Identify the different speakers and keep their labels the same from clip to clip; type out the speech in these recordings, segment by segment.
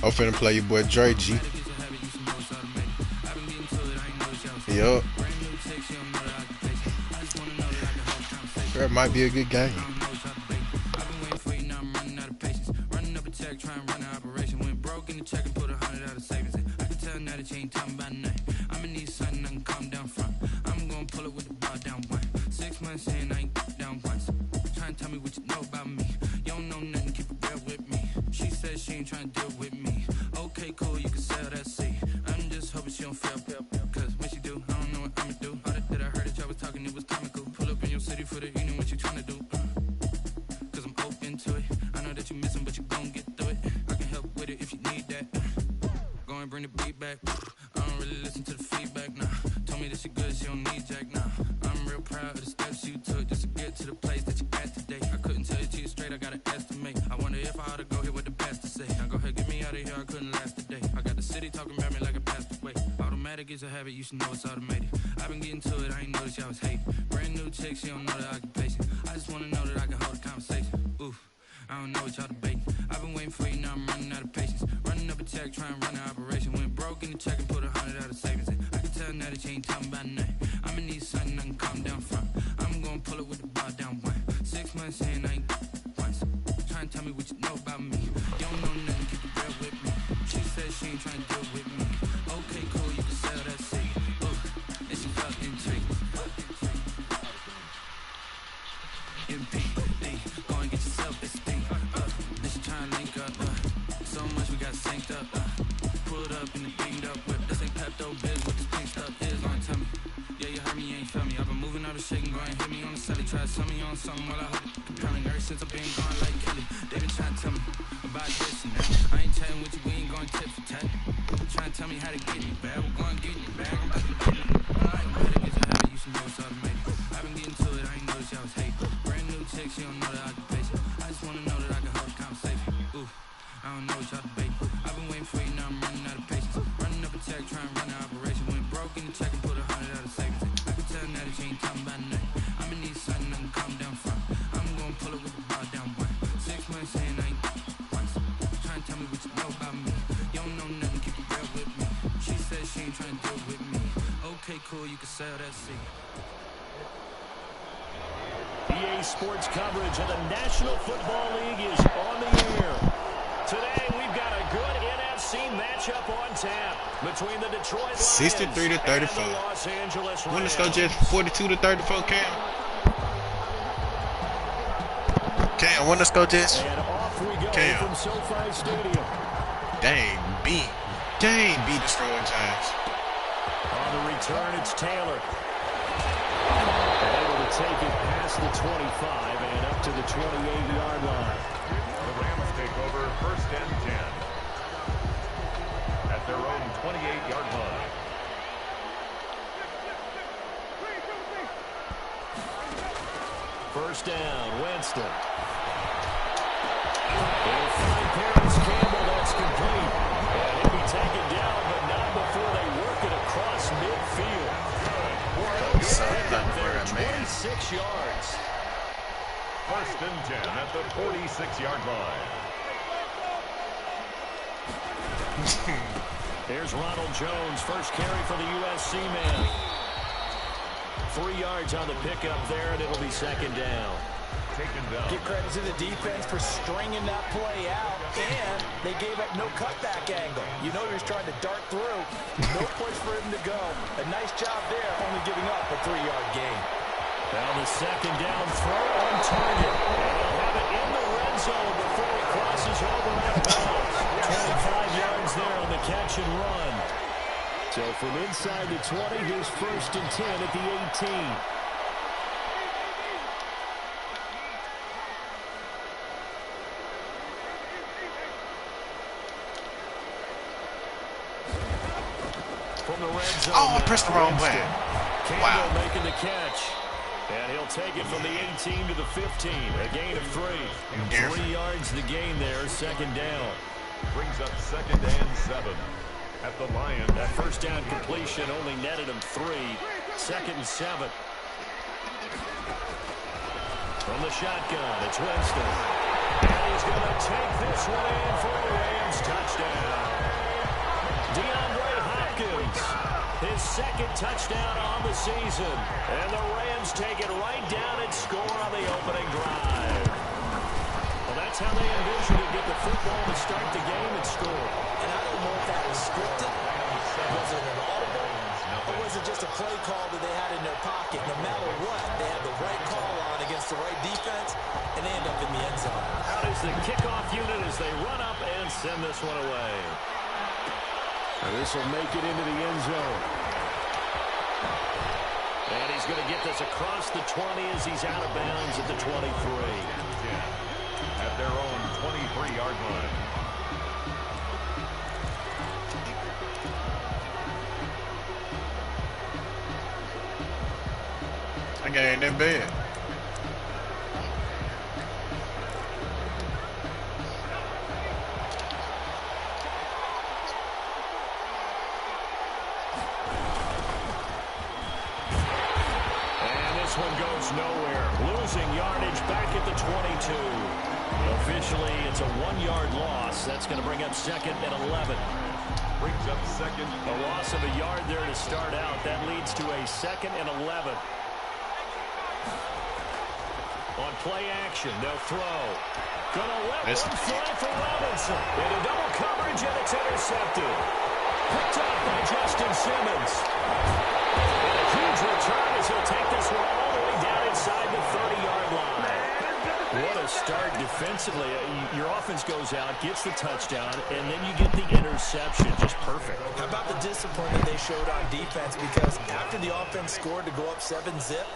Speaker 1: I'm finna play your boy Dre G. Yup. That might be a good game.
Speaker 2: Bring the beat back. I don't really listen to the feedback now. Told me that she good, she don't need Jack now. I'm real proud of the steps you took just to get to the place that you at today. I couldn't tell you to you straight, I gotta estimate. I wonder if I ought to go here with the best to say. Now go ahead, get me out of here, I couldn't last today. I got the city talking about me like a passed away. Automatic is a habit, you should know it's automated. I've been getting to it, I ain't noticed y'all was hating. Brand new chick, she don't know the occupation. I just wanna know that I can hold a conversation. Oof. I don't know what y'all debating. I've been waiting for you, now I'm running out of patience. Running up a check, trying to run an operation. Went broke in the check and put 100 out of savings in. I can tell now that you ain't talking about nothing. I'ma need something I can calm down from. I'm gonna pull it with the bar down one. 6 months in, I ain't once. Trying to tell me what you know about me. You don't know nothing, keep it real with me. She said she ain't trying to deal with me. Okay, cool, you can sell that seat. Ooh, and she felt intrigued. MPD, go and get yourself this thing. Then she tryna link up. So much we got synced up. Pulled up in the beamed up whip. This ain't Pepto Biz, what this pink stuff is. Gonna tell me. Yeah, you heard me, you ain't felt me. I've been moving out of shaking, go and hit me on the celly. Try to sell me on something while I hope it compelling. Ever since I've been gone like Kelly, they been trying to tell me about this and that. I ain't chatting with you, we ain't going tit for tat. Trying to tell me how to get you back. We're going to get you back. I'm about to get you. Automatic is a habit, you should know it's automated. I've been getting to it, I ain't noticed y'all was hating. Brand new chick, she don't know the occupation. I just wanna know that I can hold a conversation. Ooh, I don't know what y'all debating. I've been waiting for you, now I'm running out of patience. Running up a check, trying to run an operation. Went broke in the check and put 100 out of savings in. I can tell now that you ain't talking about nothing. I'ma need something I can calm down from. I'm gonna pull it with the bar down one. 6 months in, I ain't once. Trying to tell me what you know about me. You don't know nothing, keep it real with me. She said she ain't trying to deal with me. Okay, cool, you can sell that seat.
Speaker 3: EA Sports coverage of the National Football League is on the air. Today, we've got a good NFC matchup on tap between the Detroit Lions
Speaker 1: 63 to 34.
Speaker 3: and the Los Angeles Rams.
Speaker 1: Wanna go just 42 to 34, Cam? Cam, wanna go just?
Speaker 3: And off we go
Speaker 1: Cam.
Speaker 3: from SoFi Stadium.
Speaker 1: Dang, beat destroying Giants.
Speaker 3: On the return, it's Taylor. Able to take it past the 25 and up to the 28-yard line.
Speaker 4: The Rams take over 1st and 10 at their own 28-yard line.
Speaker 3: First down, Winston. They'll find Paris Campbell, that's complete. And he'll be taken down, but not before they work it across midfield. There, 26 yards.
Speaker 4: 1st and 10 at the 46-yard line.
Speaker 3: Here's Ronald Jones, first carry for the USC man. 3 yards on the pickup there, and it'll be 2nd down.
Speaker 4: Taken down.
Speaker 5: Give credit to the defense for stringing that play out, and they gave up no cutback angle. You know he was trying to dart through. No place for him to go. A nice job there, only giving up a 3-yard gain.
Speaker 3: Now the 2nd down throw on target. And he'll have it in the red zone before he crosses over out of bounds. 25 yards there on the catch and run. So from inside the 20, here's 1st and 10 at the 18. From the red zone.
Speaker 1: Oh, I pressed the wrong button.
Speaker 3: Campbell
Speaker 1: Wow.
Speaker 3: making the catch. And he'll take it from the 18 to the 15. A gain of 3. 3 yards the gain there, 2nd down.
Speaker 4: Brings up 2nd and 7 at the Lions.
Speaker 3: That first down completion only netted him 3. 2nd and 7. From the shotgun, it's Winston. And he's going to take this one in for a Rams touchdown. DeAndre Hopkins, his second touchdown on the season. And the Rams take it right down and score on the opening drive. Well, that's how they envisioned to get the football to start the game and score.
Speaker 5: And I don't know if that was scripted. Was it an audible? Or was it just a play call that they had in their pocket? No matter what, they had the right call on against the right defense, and they end up in the end zone.
Speaker 3: Out is the kickoff unit as they run up and send this one away. And this will make it into the end zone. And he's going to get this across the 20 as he's out of bounds at the 23.
Speaker 4: At their own 23-yard line.
Speaker 1: That game ain't that bad.
Speaker 3: And this one goes nowhere. Losing yardage back at the 22. Officially, it's a 1-yard loss. That's going to bring up 2nd and 11.
Speaker 4: Brings up 2nd.
Speaker 3: A loss of a yard there to start out. That leads to a 2nd and 11. On play action, they'll throw. Gonna let one fly for Robinson. Into double coverage, and it's intercepted. Picked up by Justin Simmons. And a huge return as he'll take this one all the way down inside the 30-yard line. What a start defensively. Your offense goes out, gets the touchdown, and then you get the interception. Just perfect.
Speaker 5: How about the discipline that they showed on defense? Because after the offense scored to go up 7-zip,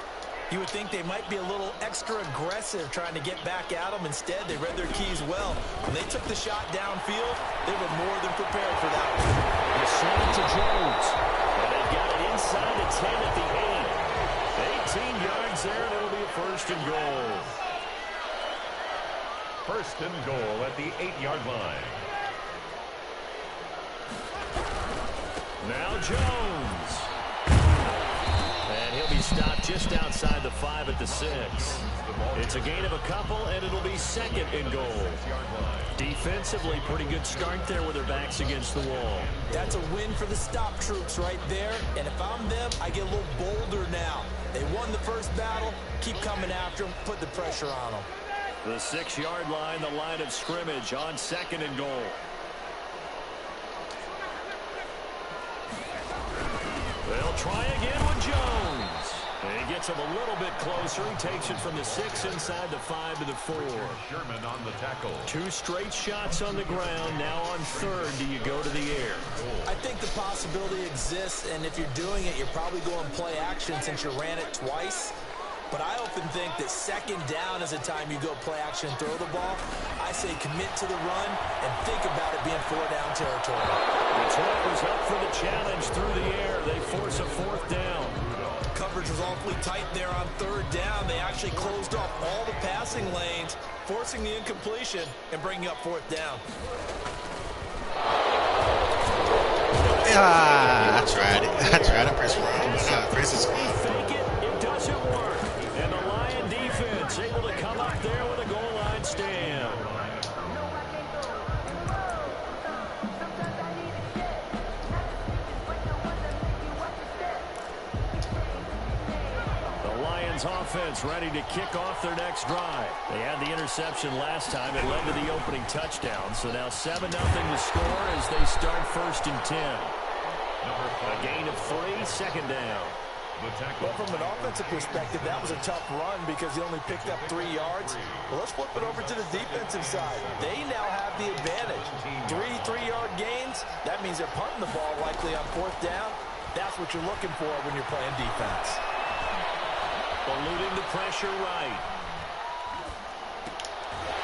Speaker 5: you would think they might be a little extra aggressive trying to get back at them. Instead, they read their keys well. When they took the shot downfield, they were more than prepared for that one.
Speaker 3: The slant to Jones. And they've got it inside the 10 at the 8. 18 yards there, and it'll be a 1st and goal.
Speaker 4: 1st and goal at the 8-yard line.
Speaker 3: Now Jones. And he'll be stopped just outside the 5 at the 6. It's a gain of a couple, and it'll be 2nd and goal. Defensively, pretty good start there with their backs against the wall.
Speaker 5: That's a win for the stop troops right there. And if I'm them, I get a little bolder now. They won the first battle. Keep coming after them. Put the pressure on them.
Speaker 3: The 6-yard line, the line of scrimmage on 2nd and goal. They'll try again with Jones. And he gets him a little bit closer. He takes it from the 6 inside the 5 to the 4.
Speaker 4: Sherman on the tackle.
Speaker 3: 2 straight shots on the ground. Now on 3rd, do you go to the air?
Speaker 5: I think the possibility exists, and if you're doing it, you're probably going play action since you ran it twice. But I often think that 2nd down is a time you go play action and throw the ball. I say commit to the run and think about it being 4-down territory.
Speaker 3: Detroit was up for the challenge through the air. They force a 4th down.
Speaker 5: Coverage was awfully tight there on 3rd down. They actually closed off all the passing lanes, forcing the incompletion and bringing up 4th down.
Speaker 1: I tried it. I tried to press wrong. Press is
Speaker 3: Fake it. It doesn't work. And the Lion defense able to come up there with a goal line stand. The Lions offense ready to kick off their next drive. They had the interception last time. It led to the opening touchdown. So now 7-0 to score as they start 1st and 10. A gain of 3, 2nd down.
Speaker 5: Well, from an offensive perspective, that was a tough run because he only picked up 3 yards. Well, let's flip it over to the defensive side. They now have the advantage. 3 3-yard gains. That means they're punting the ball likely on 4th down. That's what you're looking for when you're playing defense.
Speaker 3: Eluding the pressure right.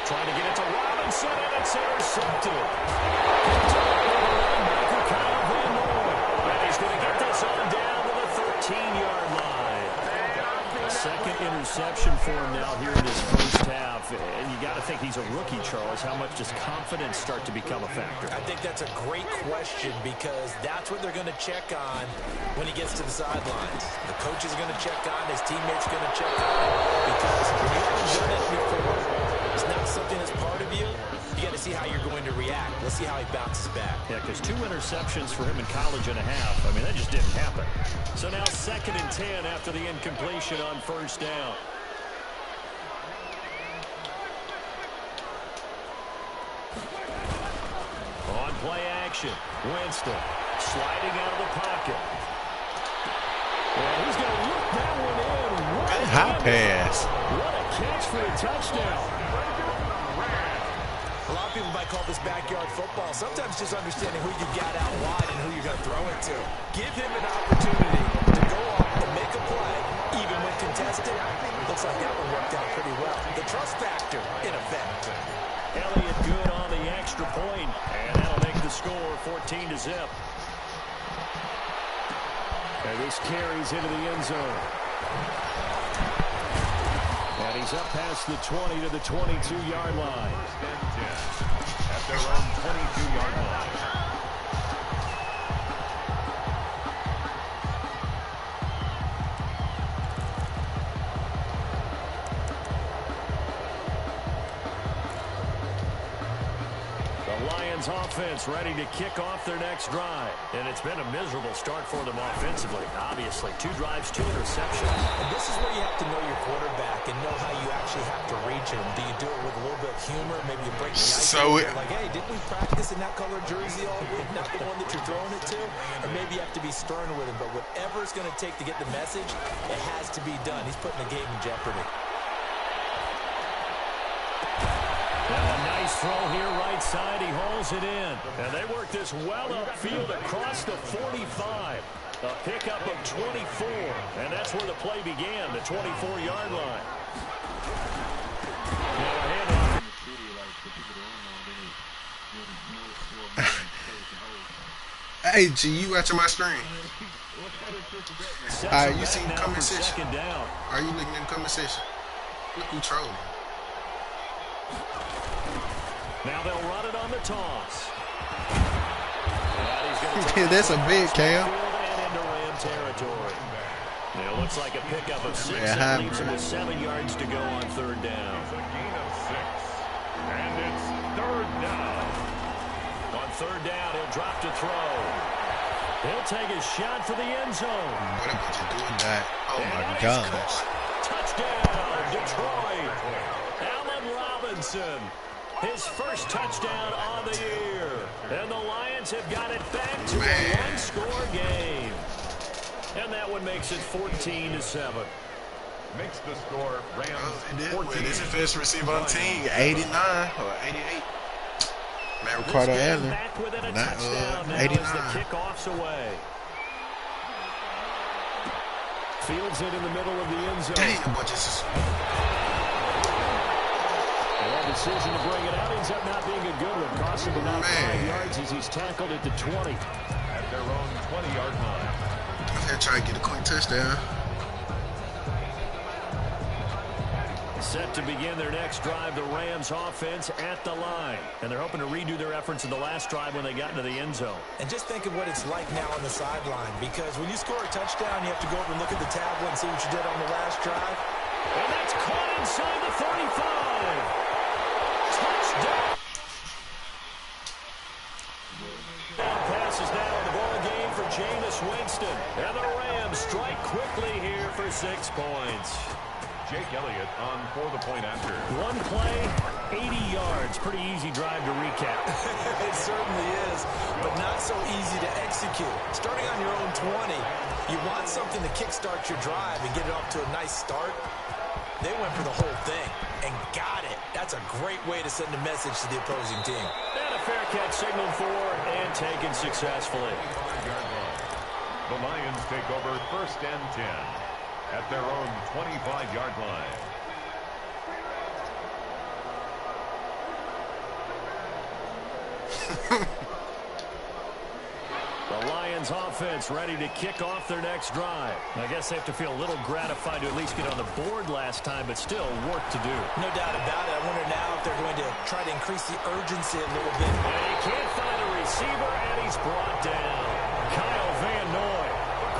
Speaker 3: Trying to get it to Robinson, and it's intercepted. And he's going to get this on down to the 13-yard line. 2nd interception for him now here in his first half. And you got to think he's a rookie, Charles. How much does confidence start to become a factor?
Speaker 5: I think that's a great question because that's what they're going to check on when he gets to the sidelines. The coach is going to check on, his teammates are going to check on it because he hasn't done it before. It's not something that's see how you're going to react. Let's see how he bounces back.
Speaker 3: Yeah, because 2 interceptions for him in college and a half. I mean, that just didn't happen. So now 2nd and 10 after the incompletion on 1st down. On play action, Winston sliding out of the pocket. And he's going to look that one in.
Speaker 1: Good high pass.
Speaker 3: What a catch for a touchdown.
Speaker 5: A lot of people might call this backyard football. Sometimes just understanding who you got out wide and who you're going to throw it to. Give him an opportunity to go up and make a play, even when contested. Looks like that one worked out pretty well. The trust factor, in effect.
Speaker 3: Elliott good on the extra point, and that'll make the score 14-0. And this carries into the end zone. And he's up past the 20 to the 22-yard line.
Speaker 4: At their own 22-yard line.
Speaker 3: Offense ready to kick off their next drive. And it's been a miserable start for them offensively. Obviously, 2 drives, 2 interceptions.
Speaker 5: And this is where you have to know your quarterback and know how you actually have to reach him. Do you do it with a little bit of humor? Maybe you break the ice. Like, hey, didn't we practice in that colored jersey all week? Not the one that you're throwing it to? Or maybe you have to be stern with him. But whatever it's going to take to get the message, it has to be done. He's putting the game in jeopardy.
Speaker 3: A nice throw here right side. He hauls it in. And they work this well upfield across the 45. A pickup of 24. And that's where the play began, the 24-yard line.
Speaker 1: Hey, G, you watching my screen? All right, you see the comment section? Are you looking in the comment section? Look who trolling.
Speaker 3: Now they'll run it on the toss.
Speaker 1: Yeah, that's a big Cam.
Speaker 3: Into Ram territory. It looks like a pickup of 6. That leaves him with 7 yards to go on 3rd down.
Speaker 4: It's a gain of 6. And it's 3rd down.
Speaker 3: On 3rd down, he'll drop to throw. He'll take a shot for the end zone.
Speaker 1: What about you doing that? Oh, my gosh.
Speaker 3: Touchdown, Detroit. Allen Robinson. His first touchdown on the year. And the Lions have got it back to a one-score game. And that one makes it 14-7.
Speaker 4: Makes the score Rams 14.
Speaker 1: This is the first receiver on the team, 89 or 88. Matt Ricardo Allen, not 89.
Speaker 3: As the kickoff's away. Fields it in the middle of the end zone.
Speaker 1: Damn, but this is...
Speaker 3: The decision to bring it out ends up not being a good one. Cost him about 5 yards as he's tackled at the 20.
Speaker 4: At their own 20-yard line.
Speaker 1: They're trying to get a quick touchdown.
Speaker 3: Set to begin their next drive, the Rams offense at the line. And they're hoping to redo their efforts in the last drive when they got into the end zone. And just think of what it's like now on the sideline. Because when you score a touchdown, you have to go over and look at the tablet and see what you did on the last drive. And that's caught inside the 35. Touchdown. Passes now in the ball game for Jameis Winston. And the Rams strike quickly here for 6 points.
Speaker 4: Jake Elliott on for the point after.
Speaker 3: One play, 80 yards. Pretty easy drive to recap.
Speaker 5: It certainly is, but not so easy to execute. Starting on your own 20, you want something to kickstart your drive and get it off to a nice start. They went for the whole thing and got it. That's a great way to send a message to the opposing team.
Speaker 3: And a fair catch signaled for and taken successfully.
Speaker 4: The Lions take over 1st and 10 at their own 25-yard line.
Speaker 3: The Lions offense ready to kick off their next drive. I guess they have to feel a little gratified to at least get on the board last time, but still work to do. No doubt about it. I wonder now if they're going to try to increase the urgency a little bit. And he can't find a receiver, and he's brought down. Kyle Van Noy.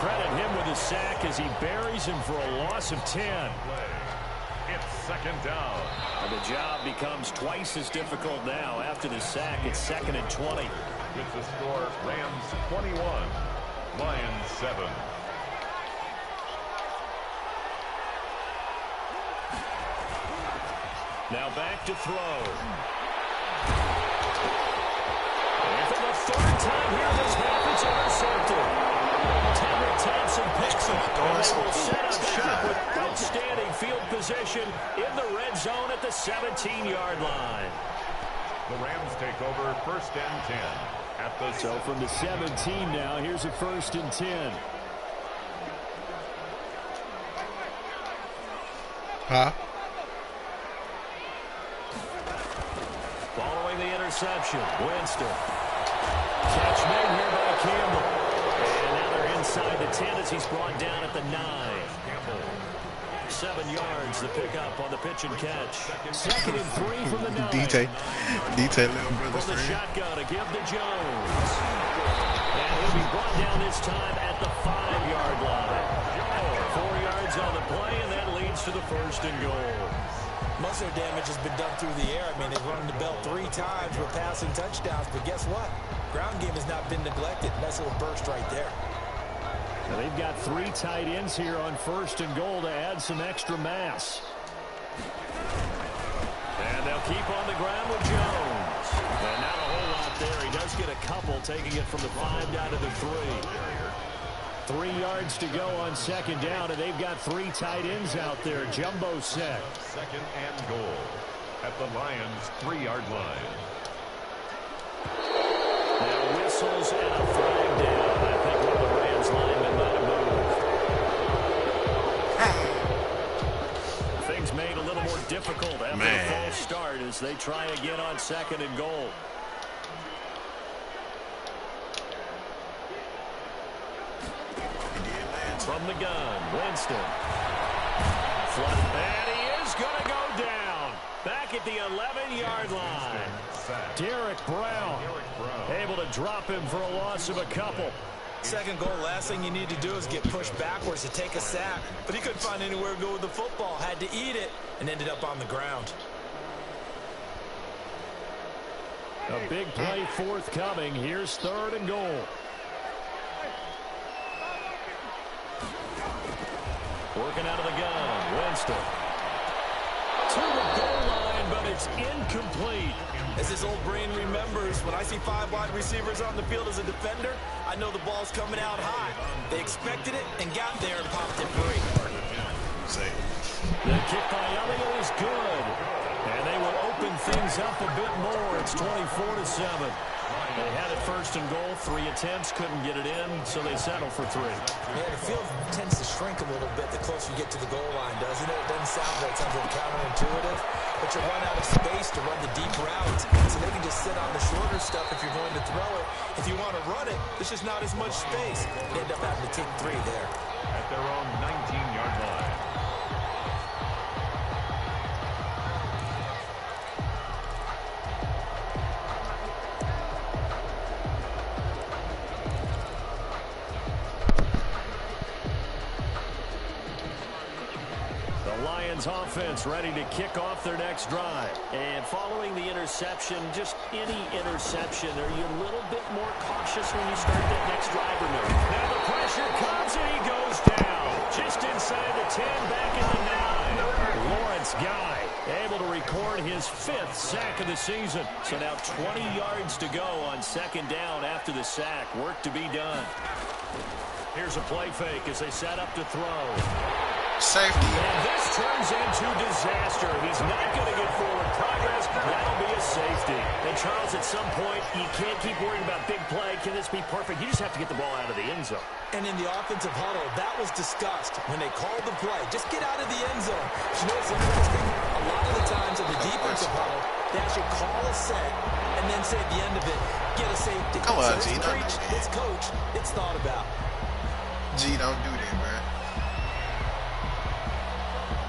Speaker 3: Credit him with a sack as he buries him for a loss of 10.
Speaker 4: It's second down.
Speaker 3: And the job becomes twice as difficult now. After the sack, it's 2nd and 20.
Speaker 4: With the score, Rams 21, Lions 7.
Speaker 3: Now back to throw. And for the 3rd time here this half, it's intercepted. 10 attempts and picks him. And they will set up shop with outstanding field position in the red zone at the 17-yard line.
Speaker 4: The Rams take over 1st and 10. At the
Speaker 3: so from the 17 now, here's a 1st and 10.
Speaker 1: Huh?
Speaker 3: Following the interception, Winston. Catch made here by Campbell. And now they're inside the 10 as he's brought down at the 9. 7 yards, the pickup on the pitch and catch. 2nd and 3 from the 9.
Speaker 1: DJ little brother.
Speaker 3: From the shotgun to give to Jones. And he'll be brought down this time at the 5-yard line. 4 yards on the play, and that leads to the 1st and goal.
Speaker 5: Most of their damage has been done through the air. I mean, they've run the belt 3 times with passing touchdowns, but guess what? Ground game has not been neglected. Nice little burst right there.
Speaker 3: Now they've got 3 tight ends here on 1st and goal to add some extra mass. And they'll keep on the ground with Jones. And not a whole lot there. He does get a couple, taking it from the 5 down to the 3. 3 yards to go on 2nd down, and they've got 3 tight ends out there. Jumbo set.
Speaker 4: 2nd and goal at the Lions' 3-yard line.
Speaker 3: Now whistles and a flag down. I think one of the Rams linemen might have moved. Things made a little more difficult after the false start as they try again on 2nd and goal. From the gun, Winston. And he is going to go down. Back at the 11-yard line. Derek Brown able to drop him for a loss of a couple.
Speaker 5: 2nd goal, last thing you need to do is get pushed backwards to take a sack. But he couldn't find anywhere to go with the football. Had to eat it and ended up on the ground.
Speaker 3: A big play forthcoming. Here's 3rd and goal. Working out of the gun, Winston. To the goal line, but it's incomplete.
Speaker 5: As his old brain remembers, when I see 5 wide receivers on the field as a defender, I know the ball's coming out high. They expected it and got there and popped it free.
Speaker 3: The kick by Elliott is good. And they will open things up a bit more. It's 24-7. They had it 1st and goal, 3 attempts, couldn't get it in, so they settle for 3.
Speaker 5: Yeah, the field tends to shrink a little bit the closer you get to the goal line, doesn't it? It doesn't sound right, it sounds a little counterintuitive, but you run out of space to run the deep routes, so they can just sit on the shorter stuff if you're going to throw it. If you want to run it, there's just not as much space. They end up having to take 3 there.
Speaker 4: At their own 19-yard line.
Speaker 3: Offense ready to kick off their next drive. And following the interception, just any interception, are you a little bit more cautious when you start that next drive or no? Now the pressure comes and he goes down. Just inside the 10, back in the 9. Lawrence Guy able to record his 5th sack of the season. So now 20 yards to go on 2nd down after the sack. Work to be done. Here's a play fake as they set up to throw.
Speaker 1: Safety.
Speaker 3: And this turns into disaster. He's not going to get forward progress. That'll be a safety. And Charles, at some point, you can't keep worrying about big play. Can this be perfect? You just have to get the ball out of the end zone.
Speaker 5: And in the offensive huddle, that was discussed when they called the play. Just get out of the end zone. You know what's interesting? A lot of the times in the defensive huddle, they actually call a set and then say at the end of it, get a safety.
Speaker 1: Come on,
Speaker 5: so
Speaker 1: G.
Speaker 5: it's preached, it's coached, it's thought about.
Speaker 1: G, don't do that, bro.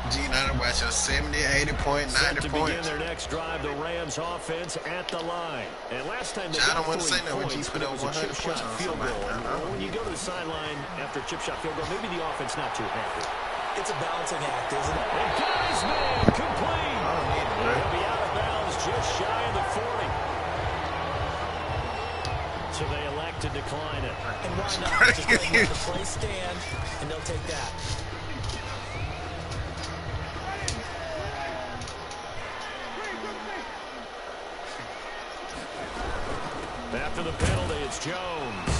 Speaker 1: G, not about your 70, 80 point, 90
Speaker 3: Set to
Speaker 1: points.
Speaker 3: begin their next drive, the Rams offense at the line. And last time they
Speaker 1: I
Speaker 3: got
Speaker 1: don't want to
Speaker 3: 40
Speaker 1: say that when G
Speaker 3: points,
Speaker 1: put
Speaker 3: but it
Speaker 1: up
Speaker 3: was a
Speaker 1: 100
Speaker 3: chip
Speaker 1: points
Speaker 3: shot
Speaker 1: on
Speaker 3: field
Speaker 1: somebody.
Speaker 3: goal. And when you go to the sideline after a chip shot field goal, maybe the offense not too happy.
Speaker 5: It's a balancing act, isn't it?
Speaker 3: And got his man complete.
Speaker 1: I don't need it, bro.
Speaker 3: He'll be out of bounds just shy of the 40. So they elect to decline it.
Speaker 5: And why not? Just let the play stand, and they'll take that.
Speaker 3: After the penalty, it's Jones.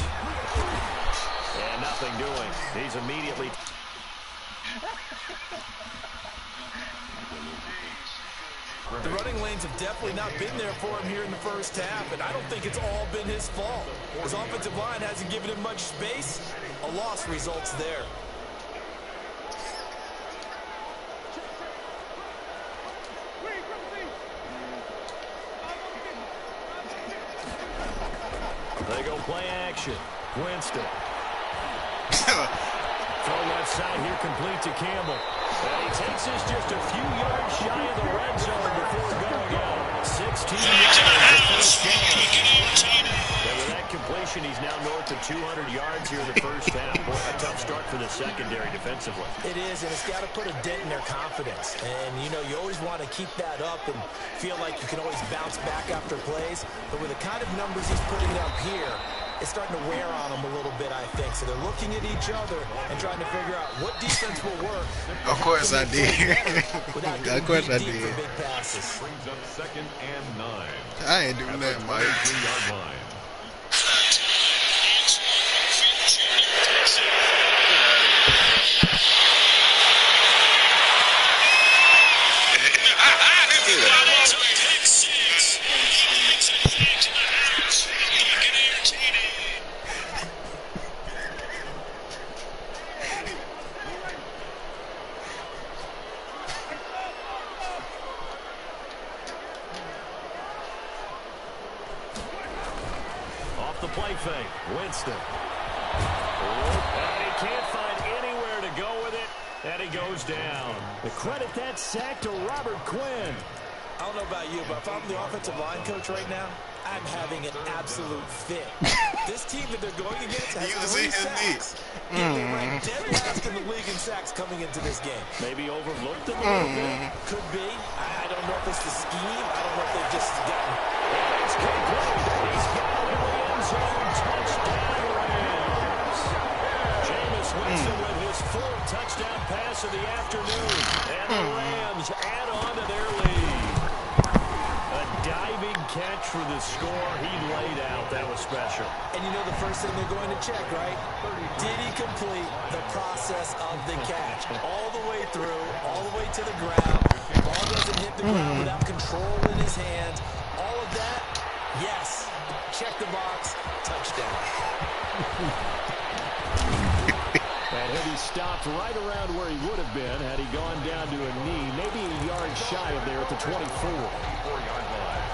Speaker 3: And nothing doing. He's immediately...
Speaker 5: The running lanes have definitely not been there for him here in the first half, and I don't think it's all been his fault. His offensive line hasn't given him much space. A loss results there.
Speaker 3: They go play action. Winston. Throw left side here, complete to Campbell. And he takes this just a few yards shy of the red zone before going out. 16 yards. And with that completion, he's now north of 200 yards here in the first half. Boy, a tough start for the secondary defensively.
Speaker 5: It is, and it's got to put a dent in their confidence. And, you know, you always want to keep that up and feel like you can always bounce back after plays. But with the kind of numbers he's putting up here, it's starting to wear on them a little bit, I think. So they're looking at each other and trying to figure out what defense will work.
Speaker 1: Of course I did. Of course I did.
Speaker 5: Big passes.
Speaker 4: Brings up 2nd and 9.
Speaker 1: I ain't doing that, Mike.
Speaker 4: 23-yard line.
Speaker 3: Off the play fake, Winston. And he can't find anywhere to go with it, and he goes down. The credit that sack to Robert Quinn.
Speaker 5: I don't know about you, but if I'm the offensive line coach right now, I'm having an absolute fit. This team that they're going against has 3 sacks. Yeah, they're ranked dead last in the league in sacks coming into this game.
Speaker 3: Maybe overlooked them a little bit.
Speaker 5: Could be. I don't know if it's the scheme. I don't know if they've just gotten...
Speaker 3: It's complete. He's got it in the end zone. Touchdown, Rams. Jameis Winston with his 4th touchdown pass of the afternoon. And the Rams add on to their lead. A diving catch for the score he laid out. That was special.
Speaker 5: And you know the first thing they're going to check, right? Did he complete the process of the catch? All the way through, all the way to the ground. Ball doesn't hit the ground without control in his hands. All of that, yes. Check the box. Touchdown.
Speaker 3: And he'll be stopped right around where he would have been had he gone down to a knee, maybe a yard shy of there at the 24.
Speaker 4: 24-yard line.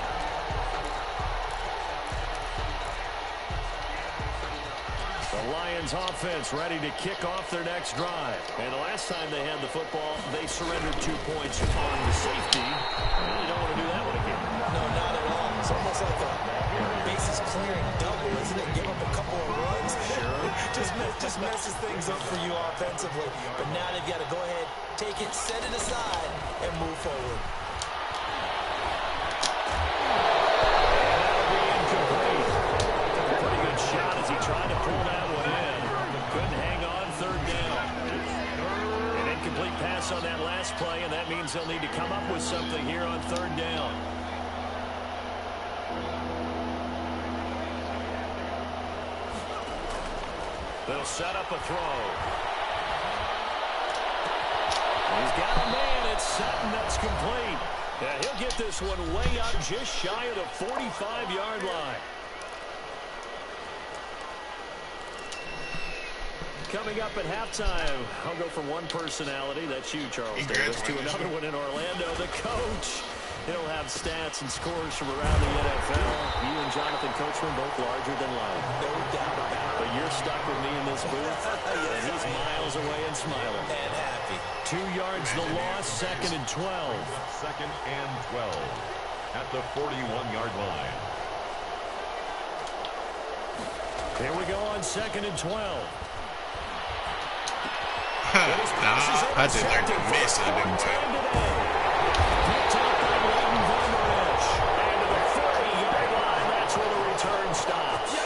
Speaker 3: The Lions offense ready to kick off their next drive. And the last time they had the football, they surrendered 2 points on the safety. Really don't want to do that one again.
Speaker 5: No, not at all. It's almost like a bases clearing double, isn't it? Give up a couple of runs. Sure. just messes things up for you offensively. But now they've got to go ahead, take it, set it aside, and move forward.
Speaker 3: That'll be incomplete. Took a pretty good shot as he tried to pull that one in. Couldn't hang on, 3rd down. An incomplete pass on that last play, and that means they'll need to come up with something here on 3rd down. They'll set up a throw. He's got a man. It's Sutton. That's complete. Yeah, he'll get this one way out just shy of the 45-yard line. Coming up at halftime, I'll go from one personality, that's you, Charles Davis, to another one in Orlando, the coach. He'll have stats and scores from around the NFL. You and Jonathan Coachman both larger than life.
Speaker 5: No doubt about it.
Speaker 3: But you're stuck with me in this booth,
Speaker 5: Yes,
Speaker 3: and he's miles away and smiling.
Speaker 5: And happy.
Speaker 3: 2 yards the loss, 2nd and 12.
Speaker 4: 2nd and 12 at the 41-yard line.
Speaker 3: Here we go on 2nd and 12.
Speaker 1: Nah, I just learned to miss it a bit more.
Speaker 3: Picked up by Leighton Vander Esch. And to the 40-yard line, that's where the return stops.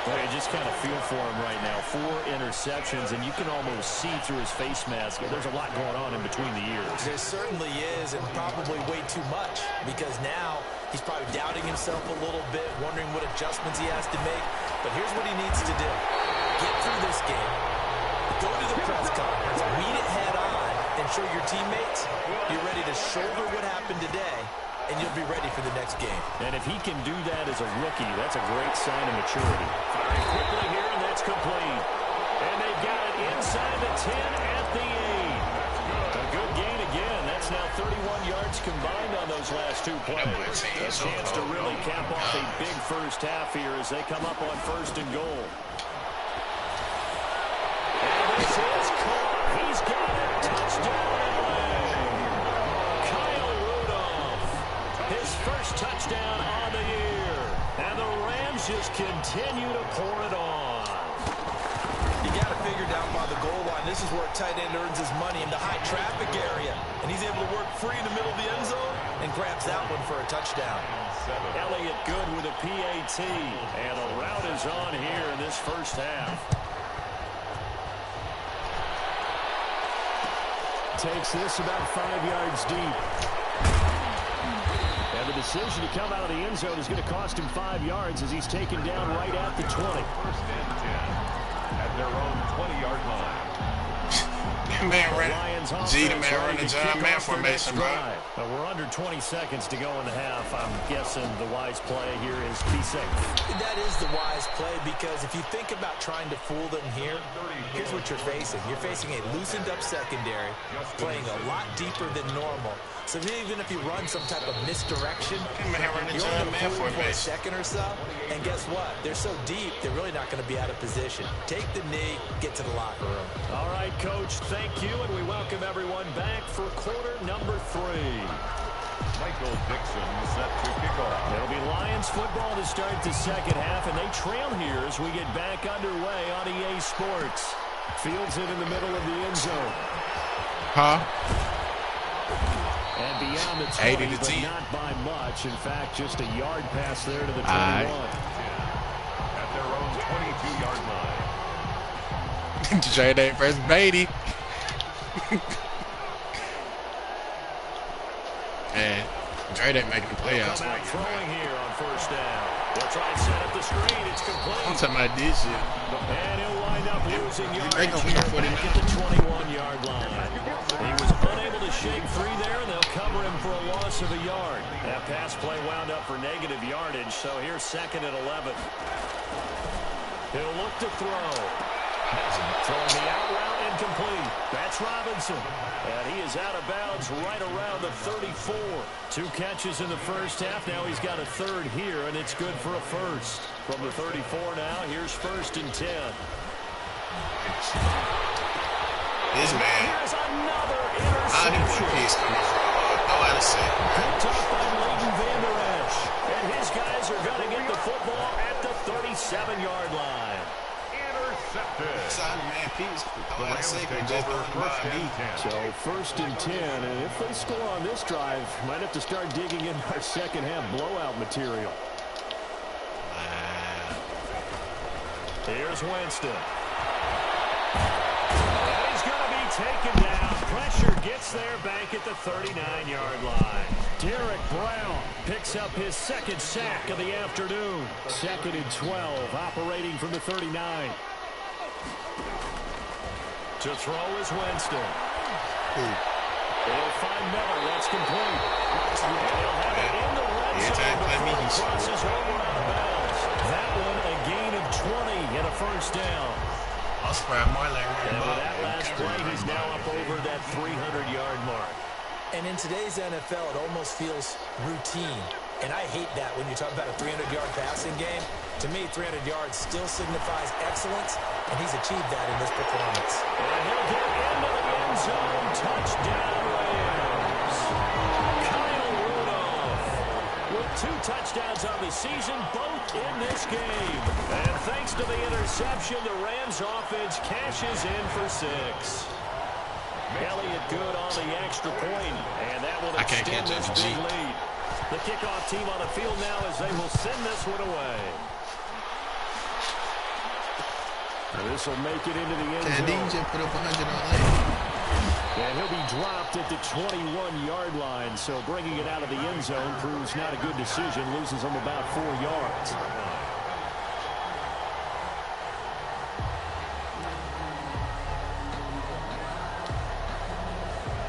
Speaker 3: Well, you just kind of feel for him right now. 4 interceptions, and you can almost see through his face mask. There's a lot going on in between the ears.
Speaker 5: There certainly is, and probably way too much, because now he's probably doubting himself a little bit, wondering what adjustments he has to make. But here's what he needs to do. Get through this game. Go to the press conference. Meet it head on and show your teammates you're ready to shoulder what happened today, and you'll be ready for the next game.
Speaker 3: And if he can do that as a rookie, that's a great sign of maturity. Firing quickly here, and that's complete. And they've got it inside the 10 at the 8. A good gain again. That's now 31 yards combined on those last 2 plays. A chance to really cap off a big first half here as they come up on 1st and goal. And this is caught. He's got it. Touchdown, LA. Kyle Rudolph. His first touchdown on the year. And the Rams just continue to pour it on.
Speaker 5: You got to figure down by the goal line. This is where a tight end earns his money, in the high traffic area. And he's able to work free in the middle of the end zone and grabs that one for a touchdown.
Speaker 3: Elliott good with a PAT. And a route is on here in this first half. Takes this about 5 yards deep. And the decision to come out of the end zone is going to cost him 5 yards as he's taken down right at the 20.
Speaker 4: 1st and 10 at their own 20-yard line.
Speaker 1: Man, G the man running John Man formation, bro.
Speaker 3: We're under 20 seconds to go in the half. I'm guessing the wise play here is be safe.
Speaker 5: That is the wise play, because if you think about trying to fool them here, here's what you're facing. You're facing a loosened up secondary, playing a lot deeper than normal. So even if you run some type of misdirection, you're only for a second or so. And guess what? They're so deep, they're really not going to be out of position. Take the knee, get to the locker room.
Speaker 3: All right, Coach, thank you, and we welcome everyone back for quarter number 3.
Speaker 4: Michael Dixon set to kick off.
Speaker 3: It'll be Lions football to start the second half, and they trail here as we get back underway on EA Sports. Fields it in the middle of the end zone.
Speaker 1: Huh?
Speaker 3: And beyond the 20, but not by much. In fact, just a yard pass there to the 21.
Speaker 4: At their own 22-yard line.
Speaker 1: J-Day versus Beatty. Man, J-Day making the playoffs.
Speaker 3: Throwing here on 1st down. They'll try and set up the screen. It's complete.
Speaker 1: I'm talking about this shit.
Speaker 3: And he'll wind up losing yards
Speaker 1: at
Speaker 3: the 21-yard line. He was unable to shake free there, and they'll cover him for a loss of a yard. That pass play wound up for negative yardage, so here's 2nd and 11. He'll look to throw. Throwing the out route incomplete. That's Robinson. And he is out of bounds right around the 34. 2 catches in the first half. Now he's got a 3rd here, and it's good for a 1st. From the 34 now, here's 1st and 10.
Speaker 1: This man.
Speaker 3: Here's another
Speaker 1: I don't even
Speaker 3: interception.
Speaker 1: know where he's coming from. No out of sight.
Speaker 3: Picked up by Leighton Vander Esch. And his guys are going to get the football at the 37-yard line.
Speaker 4: Intercepted.
Speaker 1: Sorry, man. Pete's
Speaker 4: The Rams take over 1st and 10.
Speaker 3: So 1st and 10, and if they score on this drive, might have to start digging in our second half blowout material. Here's Winston. And he's going to be taken down. Pressure gets there back at the 39-yard line. Derek Brown picks up his 2nd sack of the afternoon. 2nd and 12, operating from the 39. To throw is Winston. They'll find Miller. That's complete. And they'll have it in the red zone before it crosses over out of bounds. That one a gain of 20 and a 1st down.
Speaker 1: I'll spread Marley.
Speaker 3: And with that last play, he's now up over that 300-yard mark.
Speaker 5: And in today's NFL, it almost feels routine. And I hate that when you talk about a 300-yard passing game. To me, 300 yards still signifies excellence, and he's achieved that in this performance.
Speaker 3: And he'll get into the end zone. Touchdown, Rams. Kyle Rudolph with 2 touchdowns on the season, both in this game. And thanks to the interception, the Rams offense cashes in for 6. Elliott good on the extra point, and that will extend this big lead. The kickoff team on the field now as they will send this one away. And this will make it into the end zone.
Speaker 1: DJ put up 100 on that.
Speaker 3: And he'll be dropped at the 21-yard line, so bringing it out of the end zone proves not a good decision. Loses him about 4 yards.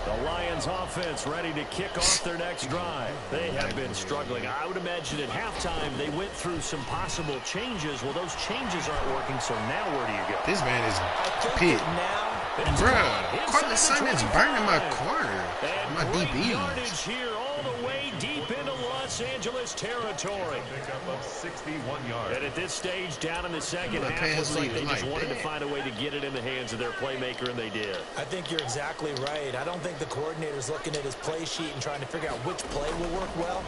Speaker 3: The Lions offense ready to kick off their next drive. They have been struggling. I would imagine at halftime they went through some possible changes. Well, those changes aren't working, so now where do you go?
Speaker 1: This man is pit. Bruh, Cortland Sutton's burning my corner. My DB.
Speaker 3: Yardage here all the way deep into Los Angeles territory.
Speaker 4: Pickup of 61 yards.
Speaker 3: And at this stage, down in the second half, looks like they just wanted to find a way to get it in the hands of their playmaker, and they did.
Speaker 5: I think you're exactly right. I don't think the coordinator's looking at his play sheet and trying to figure out which play will work well.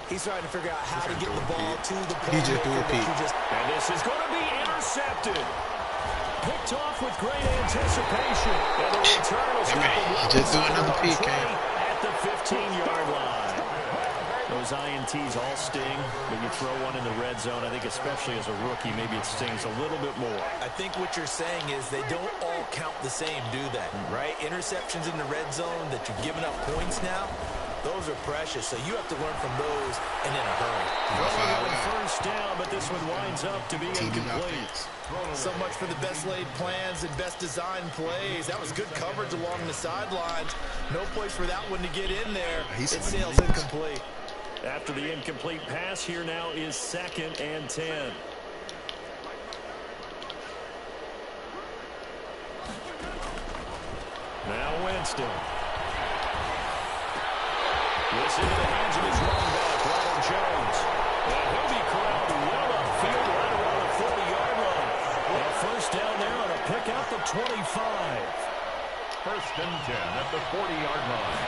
Speaker 5: He's trying to figure out how to get the ball to the playmaker.
Speaker 1: He just threw a peek.
Speaker 3: And this is going to be intercepted. Picked off with great anticipation. And the return will stop
Speaker 1: He just threw another peek,
Speaker 3: at the 15-yard line. Those INTs all sting, but you throw one in the red zone, I think especially as a rookie, maybe it stings a little bit more.
Speaker 5: I think what you're saying is they don't all count the same, do they? Right? Interceptions in the red zone that you're giving up points now, those are precious, so you have to learn from those and in a hurry.
Speaker 3: First down, but this one winds up to be incomplete.
Speaker 5: So much for the best laid plans and best designed plays. That was good coverage along the sidelines. No place for that one to get in there. It sails incomplete.
Speaker 3: After the incomplete pass, here now is 2nd and 10. Now Winston. This into the hands of his running back, Ronald Jones. And he'll be corralled well upfield right around the 40-yard line. And first down there on a pick out the 25.
Speaker 4: 1st and 10 at the 40-yard line.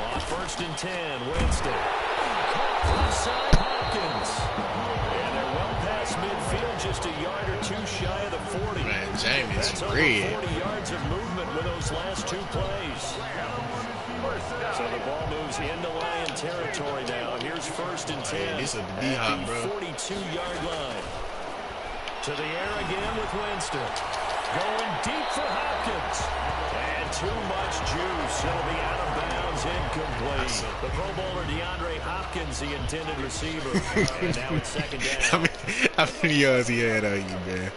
Speaker 3: On 1st and 10, Winston. Inside Hopkins. And they're well past midfield, just a yard or two shy of the 40.
Speaker 1: Man, James
Speaker 3: That's over 40 yards of movement with those last 2 plays. So the ball moves into Lion territory now. Here's 1st and 10
Speaker 1: this is the
Speaker 3: at the 42-yard line. To the air again with Winston. Going deep for Hopkins. And too much juice. It'll be out of bounds, incomplete. The Pro Bowler DeAndre Hopkins, the intended receiver. And now it's 2nd down.
Speaker 1: How many yards he had on you, man?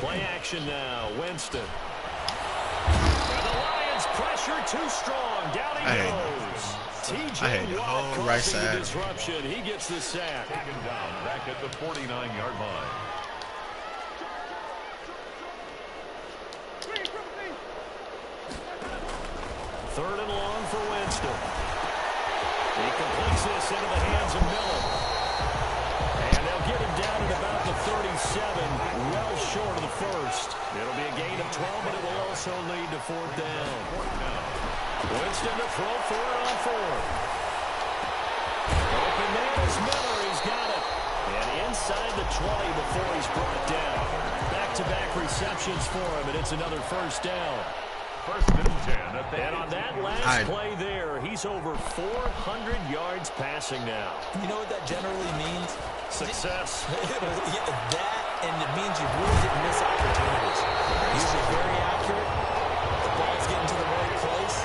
Speaker 3: Play action now, Winston. And the Lions pressure too strong. Down he goes. TJ Watt causing the disruption. He gets the sack.
Speaker 4: Taken down back at the 49-yard line.
Speaker 3: Third and long for Winston. He completes this into the hands of Miller. And they'll get him down at about the 37, well short of the first. It'll be a gain of 12, but it will also lead to 4th down. Winston to throw for it on 4th. Open man is Miller. He's got it. And inside the 20 before he's brought down. Back-to-back receptions for him, and it's another 1st down.
Speaker 4: 1st and 10 at the
Speaker 3: And on that last play there, he's over 400 yards passing now.
Speaker 5: You know what that generally means?
Speaker 3: Success.
Speaker 5: That, and it means you really didn't miss opportunities. Usually very accurate. The ball's getting to the right place.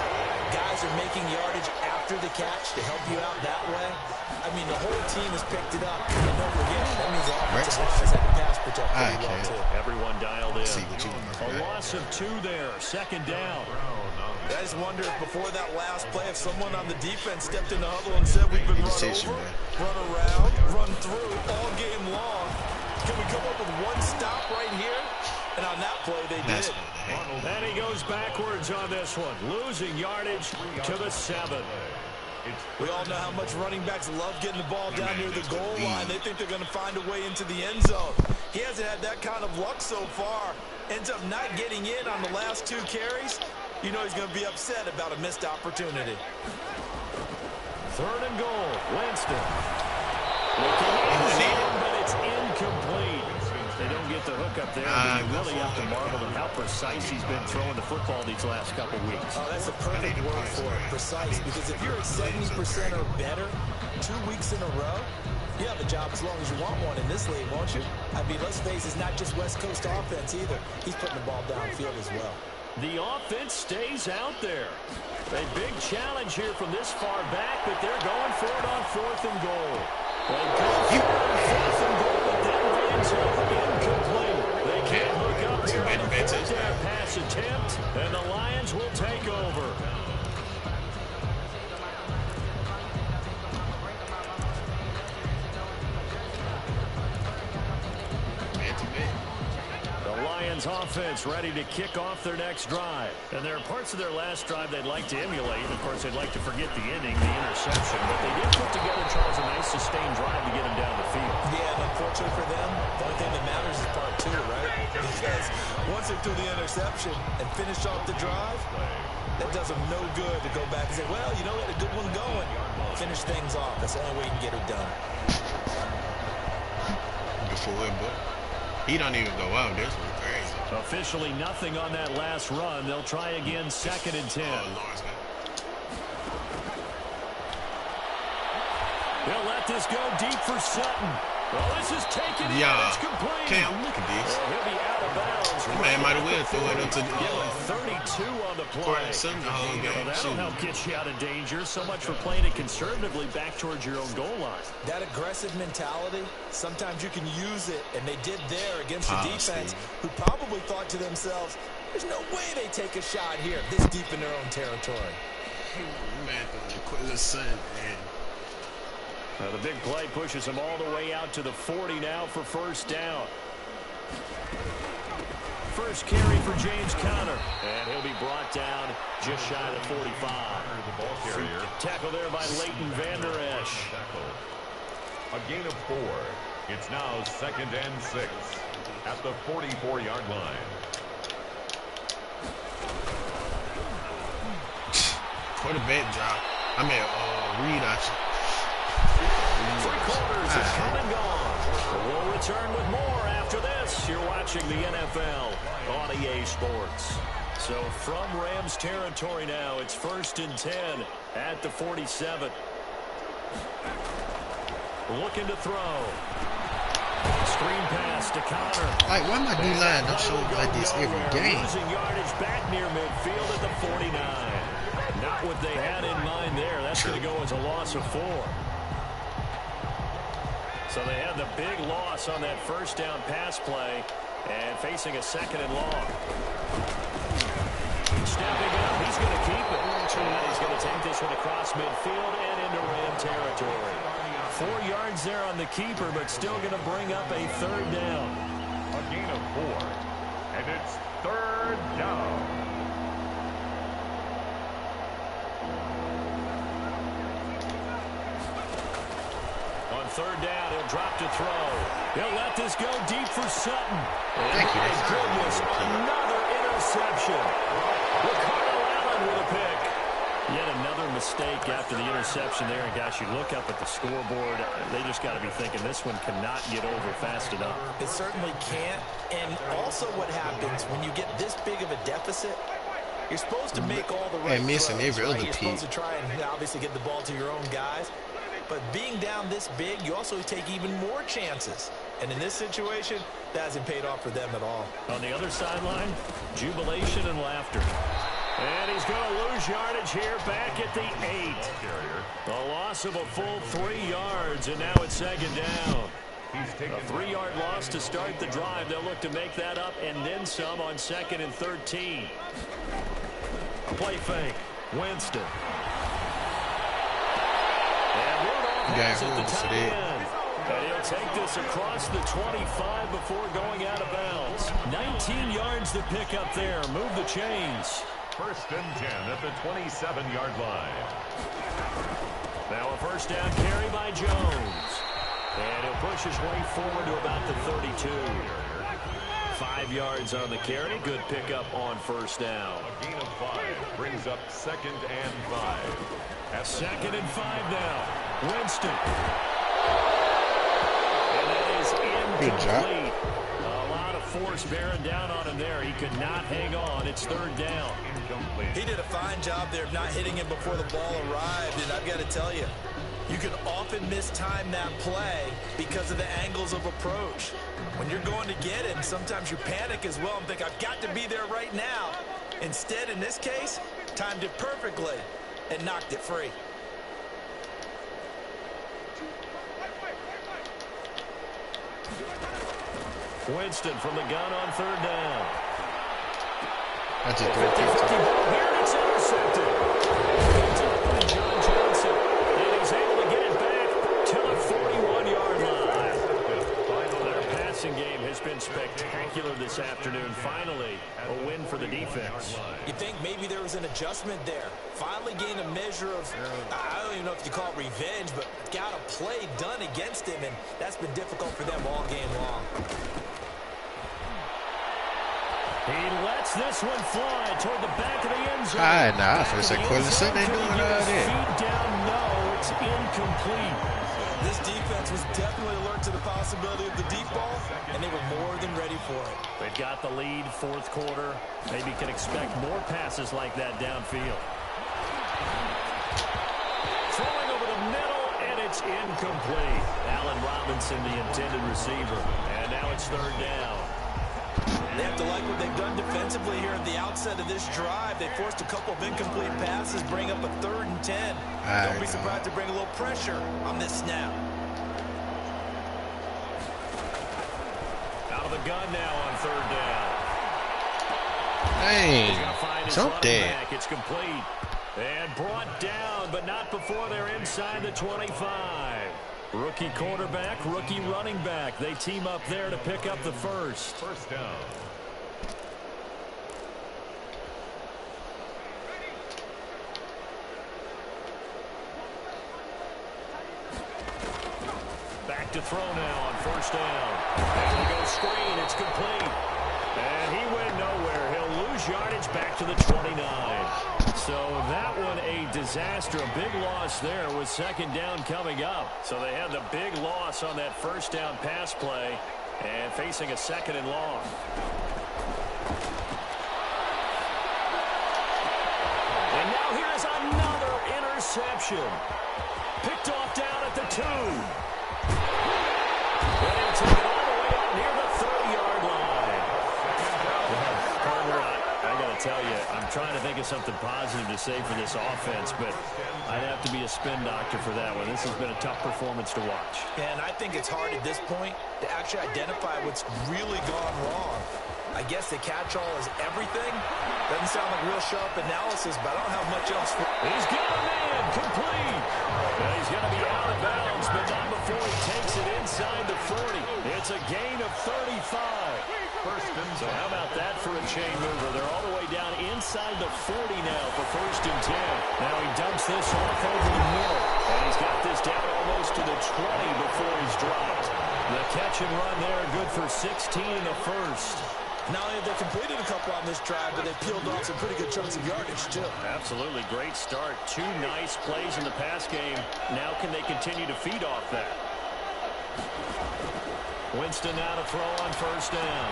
Speaker 5: Guys are making yardage after the catch to help you out that way. I mean, the whole team has picked it up. And don't forget, that means the offensive line's had to pass protect pretty well, too.
Speaker 3: Everyone dialed in. A loss of 2 there. 2nd down.
Speaker 5: I just wonder if before that last play, if someone on the defense stepped in the huddle and said we've been run over, run around, run through all game long. Can we come up with one stop right here? And on that play, they did.
Speaker 3: And he goes backwards on this one. Losing yardage to the 7.
Speaker 5: We all know how much running backs love getting the ball down near the goal line. They think they're going to find a way into the end zone. He hasn't had that kind of luck so far. Ends up not getting in on the last 2 carries. You know he's going to be upset about a missed opportunity.
Speaker 3: 3rd and goal. Winston. But it's incomplete. They don't get the hook up there. But you really have to marvel at how precise he's been throwing the football these last couple weeks.
Speaker 5: Oh, that's a perfect word for it, precise. Because if you're at 70% or better 2 weeks in a row, you have a job as long as you want one in this league, won't you? I mean, let's face it, it's not just West Coast offense either. He's putting the ball downfield as well.
Speaker 3: The offense stays out there. A big challenge here from this far back, but they're going for it on 4th and goal. They go for it on 4th and goal, but that lands up incomplete. They can't hook up here on the 4th down pass attempt, and the Lions will take over. Lions offense ready to kick off their next drive. And there are parts of their last drive they'd like to emulate. Of course, they'd like to forget the ending, the interception. But they did put together, Charles, a nice sustained drive to get them down the field.
Speaker 5: Yeah, and unfortunately for them, the only thing that matters is part 2, right? Because once they threw the interception and finished off the drive, that does them no good to go back and say, well, you know, we had a good one going. Finish things off. That's the only way you can get it done.
Speaker 1: Before it, but he don't even go out. This was crazy.
Speaker 3: Officially nothing on that last run. They'll try again, 2nd and 10. They'll let this go deep for Sutton. Well, this is taken in. It's complete.
Speaker 1: Cam, look at this.
Speaker 3: Well, he'll be out of bounds.
Speaker 1: The man might have well throw it up to
Speaker 3: 32 on the play.
Speaker 1: Well,
Speaker 3: that'll help get you out of danger. So much for playing it conservatively back towards your own goal line.
Speaker 5: That aggressive mentality, sometimes you can use it, and they did there against the defense, who probably thought to themselves, there's no way they take a shot here this deep in their own territory.
Speaker 1: Man, the quickest son, man.
Speaker 3: The big play pushes him all the way out to the 40 now for 1st down. First carry for James Conner. And he'll be brought down just shy of the 45.
Speaker 4: The ball carrier.
Speaker 3: Tackle there by Leighton Vander Esch.
Speaker 4: A gain of 4. It's now 2nd and 6 at the 44-yard line.
Speaker 1: Quarterback drop. I mean, read action.
Speaker 3: 3/4 is come and gone. We'll return with more after this. You're watching the NFL on EA Sports. So from Rams territory now, it's 1st and 10 at the 47. Looking to throw. Screen pass to Conner.
Speaker 1: Like, why my D-line don't show like this every game?
Speaker 3: Losing yardage back near midfield at the 49. Not what they had in mind there. That's going to go as a loss of 4. So they had the big loss on that 1st down pass play and facing a 2nd and long. Stepping up, he's going to keep it. And he's going to take this one across midfield and into Ram territory. 4 yards there on the keeper, but still going to bring up a 3rd down.
Speaker 4: A gain of 4, and it's 3rd down.
Speaker 3: On 3rd down, he'll drop to throw. He'll let this go deep for Sutton.
Speaker 1: Thank you.
Speaker 3: My goodness, another interception. Ricardo Allen with a pick. Yet another mistake after the interception there. And gosh, you look up at the scoreboard, they just got to be thinking this one cannot get over fast enough.
Speaker 5: It certainly can't. And also what happens when you get this big of a deficit, you're supposed to make all the right
Speaker 1: missing
Speaker 5: throws,
Speaker 1: every
Speaker 5: right?
Speaker 1: other
Speaker 5: You're supposed to
Speaker 1: pick.
Speaker 5: try and obviously get the ball to your own guys. But being down this big, you also take even more chances. And in this situation, that hasn't paid off for them at all.
Speaker 3: On the other sideline, jubilation and laughter. And he's going to lose yardage here back at the 8. A loss of a full 3 yards, and now it's 2nd down. A 3-yard loss to start the drive. They'll look to make that up and then some on 2nd and 13. A play fake. Winston. And Rudolph has it the tight end. And he'll take this across the 25 before going out of bounds. 19 yards to pick up there. Move the chains.
Speaker 4: 1st and 10 at the 27-yard line.
Speaker 3: Now a 1st down carry by Jones. And he'll push his way forward to about the 32. 5 yards on the carry. Good pickup on 1st down.
Speaker 4: A gain of 5 brings up 2nd and 5.
Speaker 3: At 2nd and 5 now. Winston.
Speaker 1: Good job.
Speaker 3: A lot of force bearing down on him there. He could not hang on. It's third down.
Speaker 5: He did a fine job there of not hitting him before the ball arrived, and I've got to tell you, you can often mistime that play because of the angles of approach. When you're going to get him, sometimes you panic as well and think, I've got to be there right now. Instead, in this case, timed it perfectly and knocked it free.
Speaker 3: Winston from the gun on third down.
Speaker 1: That's a great kick.
Speaker 3: Here it's intercepted. John Johnson. And he's able to get it back to the 41-yard line. Their passing game has been spectacular this afternoon. Finally, a win for the defense.
Speaker 5: You think maybe there was an adjustment there. Finally gained a measure of, I don't even know if you call it revenge, but got a play done against him, and that's been difficult for them all game long.
Speaker 3: He lets this one fly toward the back of the end zone.
Speaker 1: Nah, for a second, they doing all that.
Speaker 3: Feet down, no, it's incomplete.
Speaker 5: This defense was definitely alert to the possibility of the deep ball, and they were more than ready for it.
Speaker 3: They've got the lead, fourth quarter. Maybe can expect more passes like that downfield. Throwing over the middle, and it's incomplete. Allen Robinson, the intended receiver. And now it's third down.
Speaker 5: They have to like what they've done defensively here at the outset of this drive. They forced a couple of incomplete passes, bring up a 3rd and 10. Don't be surprised to bring a little pressure on this snap.
Speaker 3: Out of the gun now on third down.
Speaker 1: Dang, something.
Speaker 3: It's complete. And brought down, but not before they're inside the 25. Rookie quarterback, rookie running back. They team up there to pick up the first.
Speaker 4: First down.
Speaker 3: Back to throw now on first down. And he goes screen. It's complete. And he went nowhere. He'll lose yardage back to the 29. So that one a disaster. A big loss there with second down coming up. So they had the big loss on that first down pass play and facing a second and long. And now here's another interception. Picked off down at the 2. And he'll take it all the way out near the 30-yard line. I got to tell you, I'm trying to think of something positive to say for this offense, but I'd have to be a spin doctor for that one. This has been a tough performance to watch.
Speaker 5: And I think it's hard at this point to actually identify what's really gone wrong. I guess the catch-all is everything. Doesn't sound like real sharp analysis, but I don't have much else for.
Speaker 3: He's got a man, complete. And he's going to be out of bounds, but not before he takes it inside the 40. It's a gain of 35. So how about that for a chain mover? They're all the way down inside the 40 now for first and 10. Now he dumps this off over the middle. And he's got this down almost to the 20 before he's dropped. The catch and run there, good for 16 in the first.
Speaker 5: Not only have they completed a couple on this drive, but they peeled off some pretty good chunks of yardage, too.
Speaker 3: Absolutely. Great start. 2 nice plays in the pass game. Now can they continue to feed off that? Winston now to throw on first down.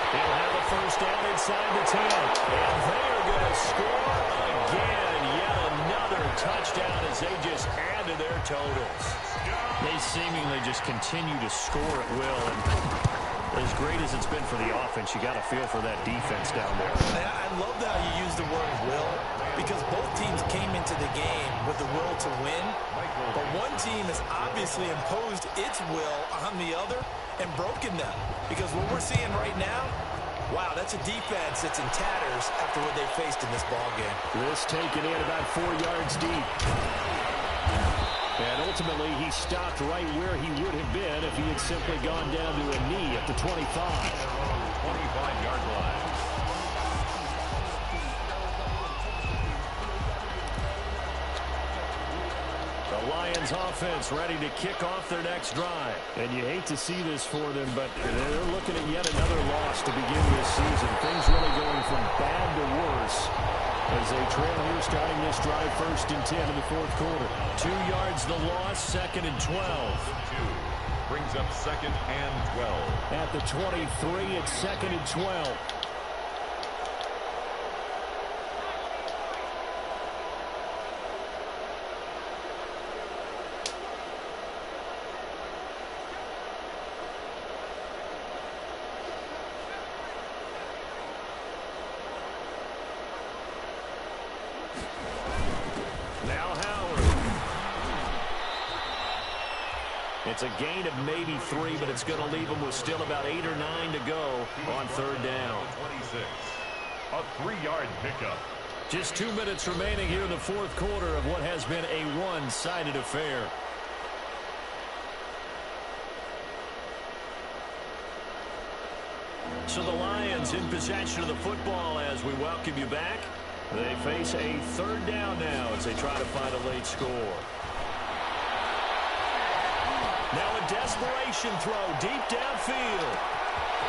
Speaker 3: He'll have a first down inside the 10. And they are going to score again. Yet another touchdown as they just add to their totals. They seemingly just continue to score at will. And as great as it's been for the offense, you got to feel for that defense down there.
Speaker 5: I love how you use the word will, because both teams came into the game with the will to win. But one team has obviously imposed its will on the other and broken them. Because what we're seeing right now, wow, that's a defense that's in tatters after what they faced in this ballgame.
Speaker 3: This taken in about 4 yards deep. And ultimately, he stopped right where he would have been if he had simply gone down to a knee at the 25.
Speaker 4: 25-yard line.
Speaker 3: The Lions offense ready to kick off their next drive. And you hate to see this for them, but they're looking at yet another loss to begin this season. Things really going from bad to worse as they trail here starting this drive first and 10 in the fourth quarter. 2 yards the loss, second and 12.
Speaker 4: brings up 2nd and 12.
Speaker 3: At the 23, it's 2nd and 12. It's a gain of maybe 3, but it's going to leave them with still about 8 or 9 to go on 3rd down.
Speaker 4: 26. A 3-yard pickup.
Speaker 3: Just 2 minutes remaining here in the 4th quarter of what has been a one-sided affair. So the Lions in possession of the football as we welcome you back. They face a 3rd down now as they try to find a late score. Now a desperation throw deep downfield.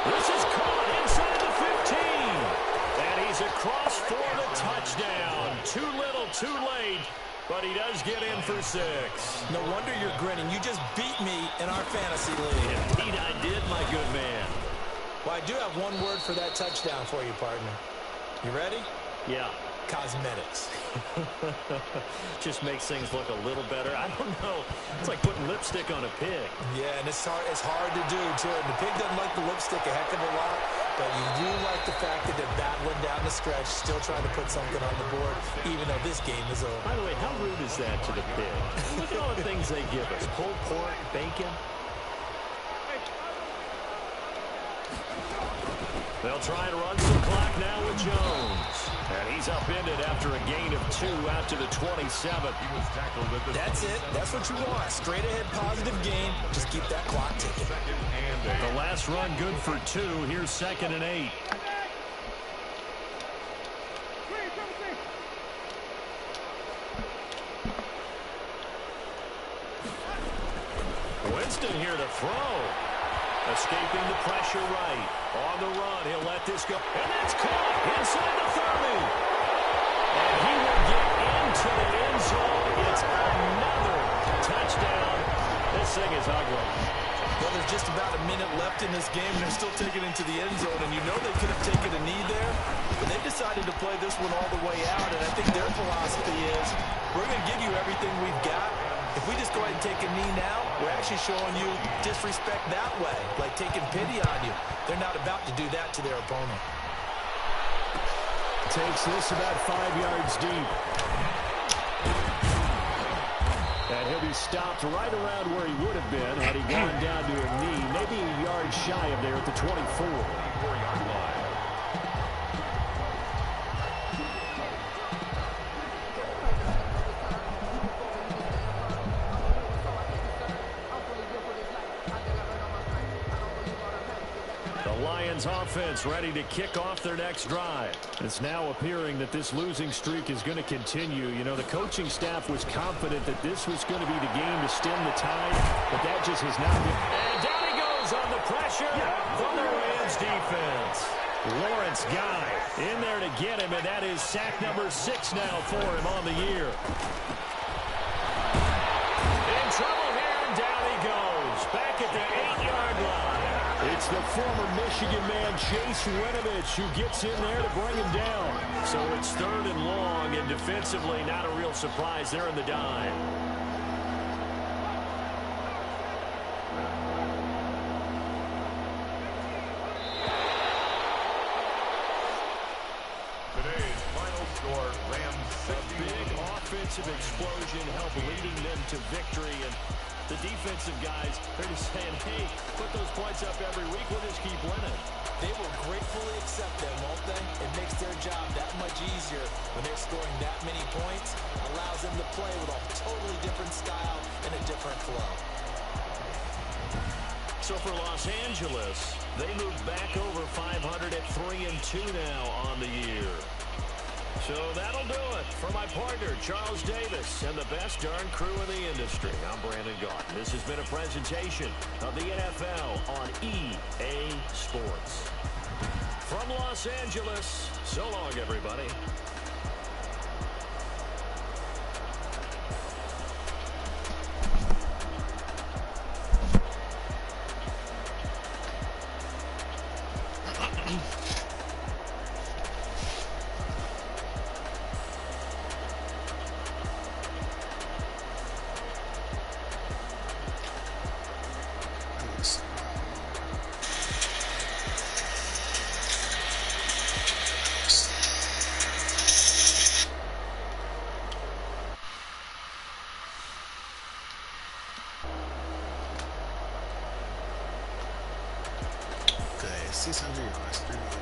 Speaker 3: This is caught inside the 15. And he's across for the touchdown. Too little, too late. But he does get in for 6.
Speaker 5: No wonder you're grinning. You just beat me in our fantasy league.
Speaker 3: Indeed I did, my good man.
Speaker 5: Well, I do have one word for that touchdown for you, partner. You ready?
Speaker 3: Yeah.
Speaker 5: Cosmetics.
Speaker 3: Just makes things look a little better. I don't know. It's like putting lipstick on a pig.
Speaker 5: Yeah, and it's hard to do, too. And the pig doesn't like the lipstick a heck of a lot, but you do like the fact that they're battling down the stretch, still trying to put something on the board, even though this game is over.
Speaker 3: By the way, how rude is that to the pig? Look at all the things they give us. Pulled pork, bacon. They'll try and run some clock now with Jones. And he's upended after a gain of 2 out to the 27.
Speaker 4: He was tackled at the
Speaker 5: That's it. That's what you want. Straight ahead positive gain. Just keep that clock ticking.
Speaker 4: 2nd and 8.
Speaker 3: The last run good for 2. Here's 2nd and 8. Winston here to throw. Escaping the pressure right. On the run, he'll let this go. And that's caught inside the 30. And he will get into the end zone. It's another touchdown. This thing is ugly.
Speaker 5: Well, there's just about a minute left in this game, and they're still taking it into the end zone. And you know they could have taken a knee there, but they decided to play this one all the way out. And I think their philosophy is, we're going to give you everything we've got. If we just go ahead and take a knee now, we're actually showing you disrespect that way, like taking pity on you. They're not about to do that to their opponent.
Speaker 3: Takes this about 5 yards deep. And he'll be stopped right around where he would have been had he gone down to a knee, maybe a yard shy of there at the 24.
Speaker 4: 4-yard line.
Speaker 3: Lions offense ready to kick off their next drive. It's now appearing that this losing streak is going to continue. You know, the coaching staff was confident that this was going to be the game to stem the tide, but that just has not been. And down he goes on the pressure from the Rams defense. Lawrence Guy in there to get him, and that is sack number 6 now for him on the year. In trouble here, and down he goes. Back at the 8-yard line. It's the former Michigan man, Chase Winovich, who gets in there to bring him down. So it's 3rd and long, and defensively, not a real surprise there in the dime.
Speaker 4: Today's final score, Rams 60.
Speaker 3: A big offensive explosion helped leading them to victory, and the defensive guys, they're just saying, hey, put those points up every week, we'll just keep winning.
Speaker 5: They will gratefully accept them, won't they? It makes their job that much easier when they're scoring that many points. Allows them to play with a totally different style and a different flow.
Speaker 3: So for Los Angeles, they move back over 500 at 3-2 now on the year. So that'll do it for my partner, Charles Davis, and the best darn crew in the industry. I'm Brandon Gault. This has been a presentation of the NFL on EA Sports. From Los Angeles, so long, everybody.
Speaker 1: Okay, 600 yards, 3 yards.